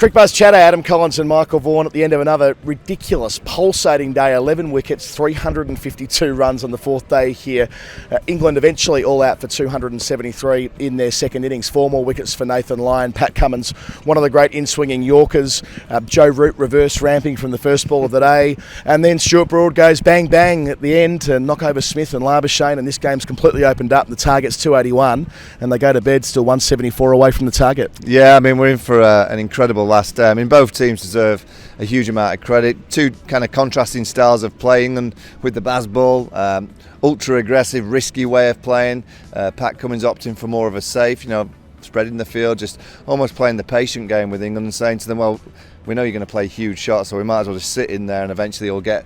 Cricbuzz Chatter, Adam Collins and Michael Vaughan at the end of another ridiculous, pulsating day. 11 wickets, 352 runs on the fourth day here. England eventually all out for 273 in their second innings. 4 more wickets for Nathan Lyon. Pat Cummins, one of the great in-swinging Yorkers. Joe Root reverse ramping from the first ball of the day. And then Stuart Broad goes bang bang at the end to knock over Smith and Labuschagne, and this game's completely opened up. The target's 281 and they go to bed still 174 away from the target. Yeah, I mean, we're in for an incredible last day. I mean, both teams deserve a huge amount of credit. Two kind of contrasting styles of playing, and with the Baz ball, ultra aggressive, risky way of playing. Pat Cummins opting for more of a safe, spreading the field, just almost playing the patient game with England and saying to them, well, we know you're going to play huge shots, so we might as well just sit in there and eventually you'll get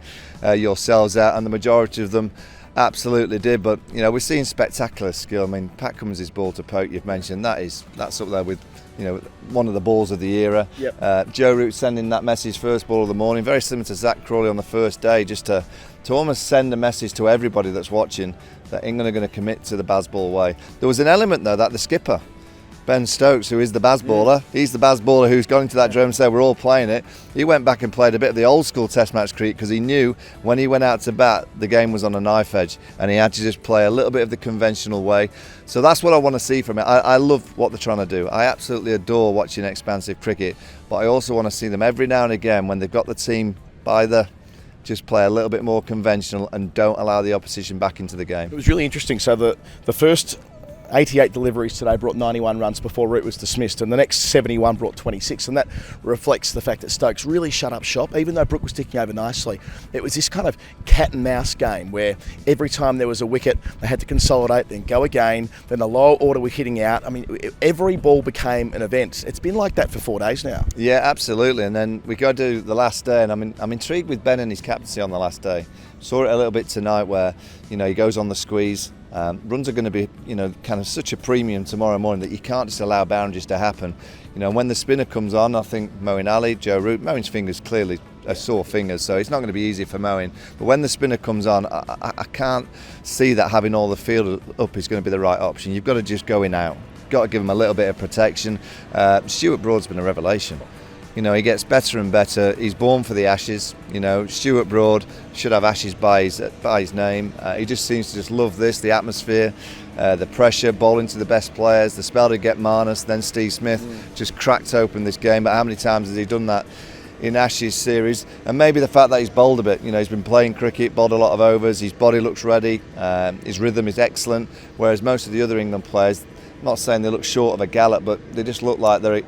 yourselves out. And the majority of them absolutely did. But we're seeing spectacular skill. I mean, Pat Cummins' ball to poke, you've mentioned, that's up there with one of the balls of the era. Yep. Joe Root sending that message first ball of the morning, very similar to Zach Crawley on the first day, just to almost send a message to everybody that's watching that England are going to commit to the Baz ball way. There was an element though that the skipper, Ben Stokes, who is the Baz baller, he's the Baz baller who's gone into that drum and said we're all playing it. He went back and played a bit of the old school test match cricket because he knew when he went out to bat the game was on a knife edge and he had to just play a little bit of the conventional way. So that's what I want to see from it. I love what they're trying to do. I absolutely adore watching expansive cricket, but I also want to see them every now and again when they've got the team by the just play a little bit more conventional and don't allow the opposition back into the game. It was really interesting. So the first 88 deliveries today brought 91 runs before Root was dismissed, and the next 71 brought 26, and that reflects the fact that Stokes really shut up shop. Even though Brook was ticking over nicely, it was this kind of cat and mouse game where every time there was a wicket they had to consolidate, then go again, then the lower order were hitting out. I mean, every ball became an event. It's been like that for 4 days now. Yeah, absolutely. And then we go to the last day, and I'm intrigued with Ben and his captaincy on the last day. Saw it a little bit tonight where he goes on the squeeze. Runs are going to be, kind of such a premium tomorrow morning that you can't just allow boundaries to happen. When the spinner comes on, I think Moeen Ali, Joe Root, Moeen's fingers clearly are sore fingers, so it's not going to be easy for Moeen. But when the spinner comes on, I can't see that having all the field up is going to be the right option. You've got to just go in out. Got to give him a little bit of protection. Stuart Broad's been a revelation. He gets better and better. He's born for the Ashes. Stuart Broad should have Ashes by his name. He just seems to just love this, the atmosphere, the pressure, bowling to the best players, the spell to get Marnus, then Steve Smith just cracked open this game. But how many times has he done that in Ashes series? And maybe the fact that he's bowled a bit. He's been playing cricket, bowled a lot of overs, his body looks ready, his rhythm is excellent, whereas most of the other England players, not saying they look short of a gallop, but they just look like they're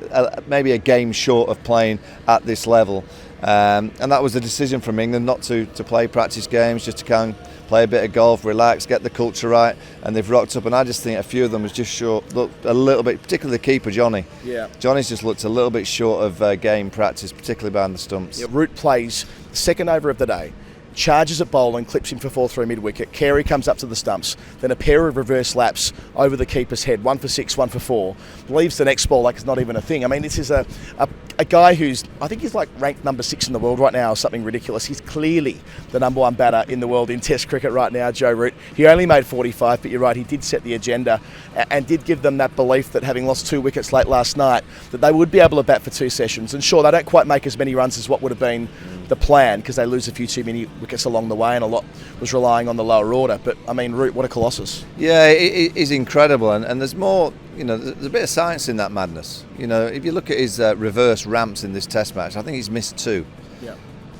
maybe a game short of playing at this level. And that was the decision from England, not to play practice games, just to kind of play a bit of golf, relax, get the culture right, and they've rocked up. And I just think a few of them was just short, looked a little bit, particularly the keeper, Johnny. Yeah. Johnny's just looked a little bit short of game practice, particularly behind the stumps. Yeah, Root plays the second over of the day, charges at bowling, clips him for 4-3 mid-wicket. Carey comes up to the stumps, then a pair of reverse laps over the keeper's head, 1 for 6, 1 for 4, leaves the next ball like it's not even a thing. I mean, this is a guy who's, I think he's like ranked number 6 in the world right now or something ridiculous. He's clearly the number 1 batter in the world in Test cricket right now, Joe Root. He only made 45, but you're right, he did set the agenda and did give them that belief that, having lost 2 wickets late last night, that they would be able to bat for 2 sessions. And sure, they don't quite make as many runs as what would have been the plan, because they lose a few too many wickets along the way, and a lot was relying on the lower order. But I mean, Root, what a colossus. Yeah, it is incredible, and there's more, there's a bit of science in that madness. If you look at his reverse ramps in this test match, I think he's missed 2. Yeah.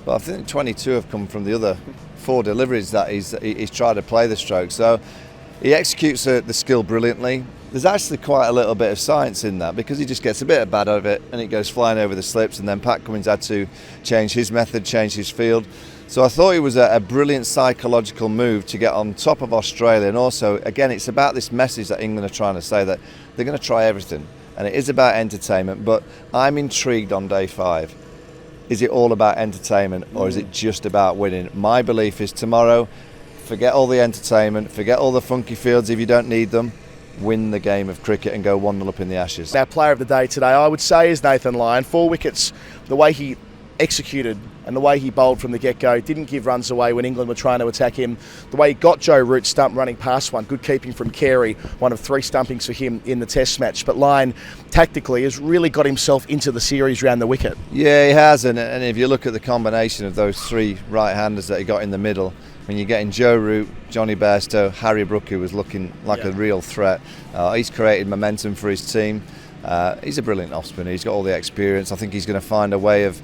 But I think 22 have come from the other 4 deliveries that he's tried to play the stroke. So he executes the skill brilliantly. There's actually quite a little bit of science in that, because he just gets a bit of bad of it and it goes flying over the slips, and then Pat Cummins had to change his method, change his field. So I thought it was a brilliant psychological move to get on top of Australia. And also, again, it's about this message that England are trying to say, that they're going to try everything, and it is about entertainment. But I'm intrigued on day 5. Is it all about entertainment, or is it just about winning? My belief is tomorrow, forget all the entertainment, forget all the funky fields if you don't need them, win the game of cricket and go 1-0 up in the Ashes. Our player of the day today, I would say, is Nathan Lyon. 4 wickets, the way he executed and the way he bowled from the get-go, didn't give runs away when England were trying to attack him. The way he got Joe Root stumped running past one, good keeping from Carey, one of 3 stumpings for him in the Test match. But Lyon, tactically, has really got himself into the series round the wicket. Yeah, he has, and if you look at the combination of those 3 right-handers that he got in the middle, when you're getting Joe Root, Johnny Bairstow, Harry Brook, who was looking like a real threat. He's created momentum for his team. He's a brilliant off-spinner. He's got all the experience. I think he's going to find a way of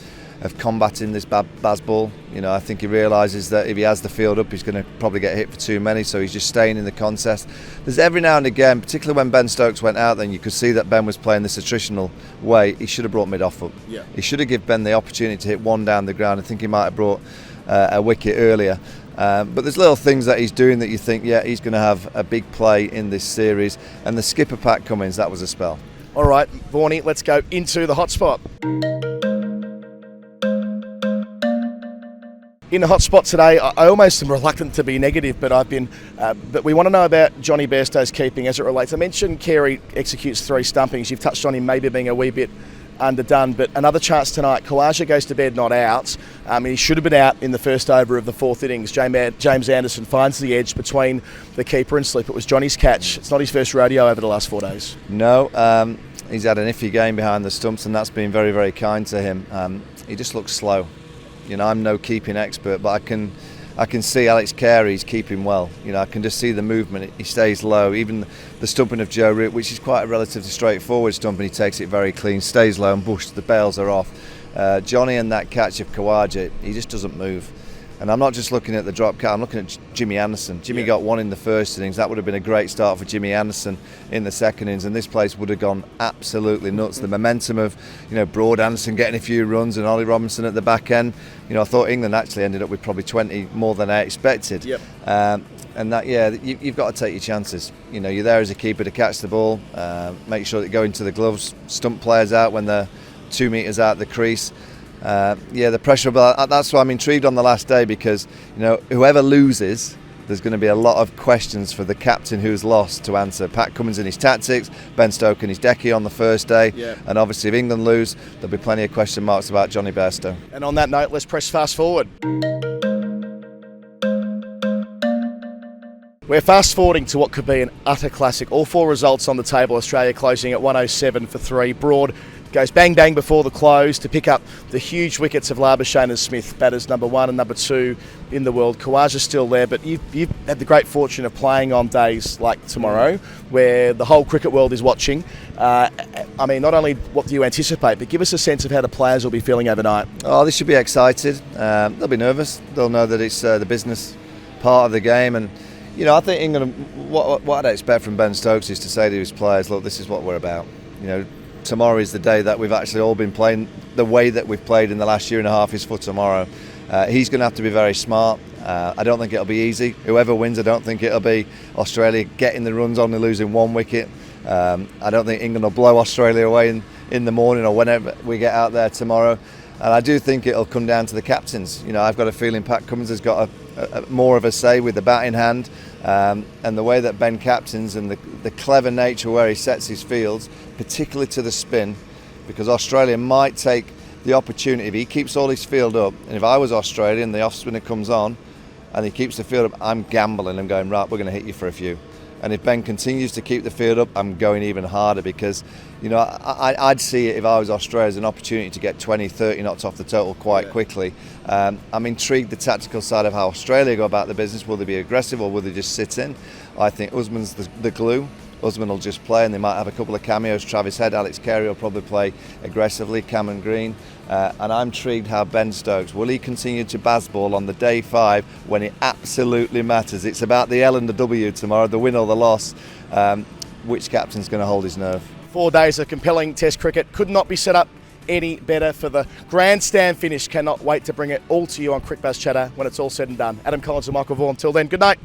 combating this Baz ball. I think he realises that if he has the field up, he's going to probably get hit for too many, so he's just staying in the contest. There's every now and again, particularly when Ben Stokes went out, then you could see that Ben was playing this attritional way. He should have brought mid-off up. He should have given Ben the opportunity to hit one down the ground. I think he might have brought a wicket earlier. But there's little things that he's doing that you think, he's going to have a big play in this series. And the skipper Pat Cummins, that was a spell. All right, Vaughanie, let's go into the hotspot. In the hotspot today, I almost am reluctant to be negative, but we want to know about Johnny Bairstow's keeping as it relates. I mentioned Carey executes 3 stumpings. You've touched on him maybe being a wee bit underdone, but another chance tonight. Khawaja goes to bed not out. He should have been out in the first over of the 4th innings. James Anderson finds the edge between the keeper and slip. It was Johnny's catch. It's not his first rodeo over the last 4 days. No, he's had an iffy game behind the stumps, and that's been very, very kind to him. He just looks slow. I'm no keeping expert, but I can see Alex Carey's keeping well. I can just see the movement. He stays low. Even the stumping of Joe Root, which is quite a relatively straightforward stumping, he takes it very clean, stays low and Bush, the bails are off. Johnny and that catch of Khawaja, he just doesn't move. And I'm not just looking at the drop cat, I'm looking at Jimmy Anderson. Jimmy got 1 in the first innings. That would have been a great start for Jimmy Anderson in the second innings, and this place would have gone absolutely nuts. The momentum of Broad, Anderson getting a few runs and Ollie Robinson at the back end. I thought England actually ended up with probably 20 more than I expected. And that, you've got to take your chances. You're there as a keeper to catch the ball, make sure that you go into the gloves, stump players out when they're 2 metres out the crease. The pressure, but that's why I'm intrigued on the last day, because whoever loses, there's going to be a lot of questions for the captain who's lost to answer. Pat Cummins and his tactics, Ben Stokes and his decky on the first day, and obviously if England lose, there'll be plenty of question marks about Johnny Bairstow. And on that note, let's press fast forward. We're fast forwarding to what could be an utter classic. All 4 results on the table. Australia closing at 107 for 3. Broad goes bang bang before the close to pick up the huge wickets of Labuschagne and Smith, batters number 1 and number 2 in the world. Khawaja's still there, but you've had the great fortune of playing on days like tomorrow, where the whole cricket world is watching. Not only what do you anticipate, but give us a sense of how the players will be feeling overnight. Oh, they should be excited. They'll be nervous. They'll know that it's the business part of the game, and I think England, what I'd expect from Ben Stokes is to say to his players, look, this is what we're about. Tomorrow is the day that we've actually all been playing. The way that we've played in the last year and a half is for tomorrow. He's going to have to be very smart. I don't think it'll be easy. Whoever wins, I don't think it'll be Australia getting the runs, only losing 1 wicket. I don't think England will blow Australia away in the morning or whenever we get out there tomorrow. And I do think it'll come down to the captains. I've got a feeling Pat Cummins has got a more of a say with the bat in hand, and the way that Ben captains and the clever nature where he sets his fields, particularly to the spin, because Australia might take the opportunity. If he keeps all his field up, and if I was Australia and the off spinner comes on and he keeps the field up, I'm gambling. I'm going, right, we're going to hit you for a few. And if Ben continues to keep the field up, I'm going even harder, because I'd see it if I was Australia as an opportunity to get 20, 30 knots off the total quite quickly. I'm intrigued the tactical side of how Australia go about the business. Will they be aggressive or will they just sit in? I think Usman's the glue. Usman will just play, and they might have a couple of cameos. Travis Head, Alex Carey will probably play aggressively, Cameron Green. And I'm intrigued how Ben Stokes, will he continue to Bazball on the day 5 when it absolutely matters? It's about the L and the W tomorrow, the win or the loss. Which captain's going to hold his nerve? 4 days of compelling Test cricket. Could not be set up any better for the grandstand finish. Cannot wait to bring it all to you on Cricbuzz Chatter when it's all said and done. Adam Collins and Michael Vaughan. Till then, good night.